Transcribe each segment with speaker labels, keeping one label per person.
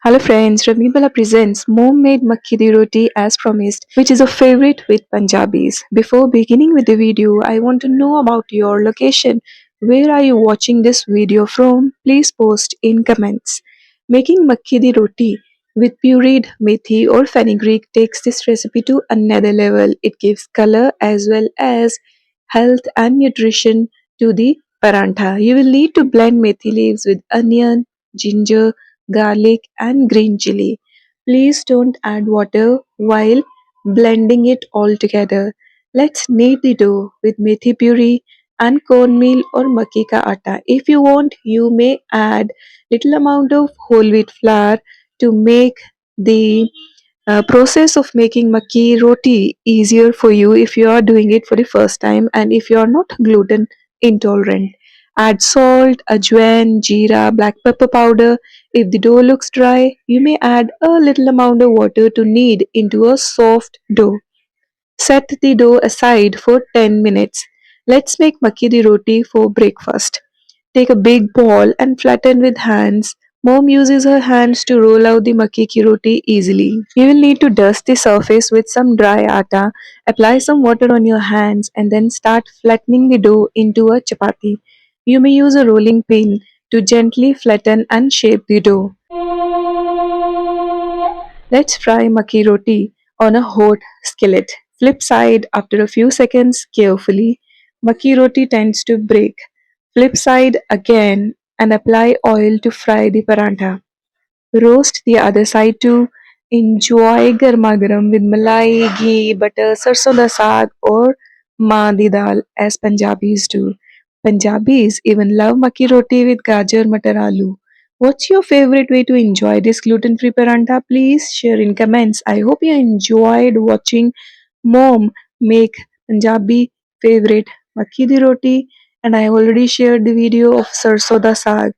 Speaker 1: Hello friends, Ravneet presents Mom made Makki di Roti as promised, which is a favorite with Punjabis. Before beginning with the video, I want to know about your location. Where are you watching this video from? Please post in comments. Making Makki di Roti with pureed methi or fenugreek takes this recipe to another level. It gives color as well as health and nutrition to the parantha. You will need to blend methi leaves with onion, ginger, garlic, and green chili. Please don't add water while blending it all together. Let's knead the dough with methi puree and cornmeal or makki ka atta. If you want, you may add little amount of whole wheat flour to make the process of making makki roti easier for you if you are doing it for the first time and if you are not gluten intolerant. Add salt, ajwain, jeera, black pepper powder. If the dough looks dry, you may add a little amount of water to knead into a soft dough. Set the dough aside for 10 minutes. Let's make makki di roti for breakfast. Take a big ball and flatten with hands. Mom uses her hands to roll out the makki ki roti easily. You will need to dust the surface with some dry atta, apply some water on your hands, and then start flattening the dough into a chapati. You may use a rolling pin to gently flatten and shape the dough. Let's fry makki roti on a hot skillet. Flip side after a few seconds carefully. Makki roti tends to break. Flip side again and apply oil to fry the parantha. Roast the other side too. Enjoy garma garam with malai, ghee, butter, sarson da saag or maa di dal as Punjabis do. Punjabis even love makki roti with gajar matar aloo. What's your favorite way to enjoy this gluten-free parantha? Please share in comments. I hope you enjoyed watching Mom make Punjabi favorite makki di roti, and I already shared the video of sarson da saag.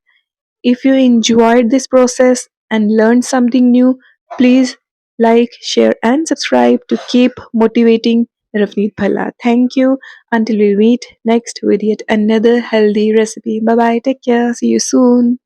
Speaker 1: If you enjoyed this process and learned something new, please like, share, and subscribe to keep motivating Rafneet Bhalla. Thank you. Until we meet next with yet another healthy recipe. Bye bye. Take care. See you soon.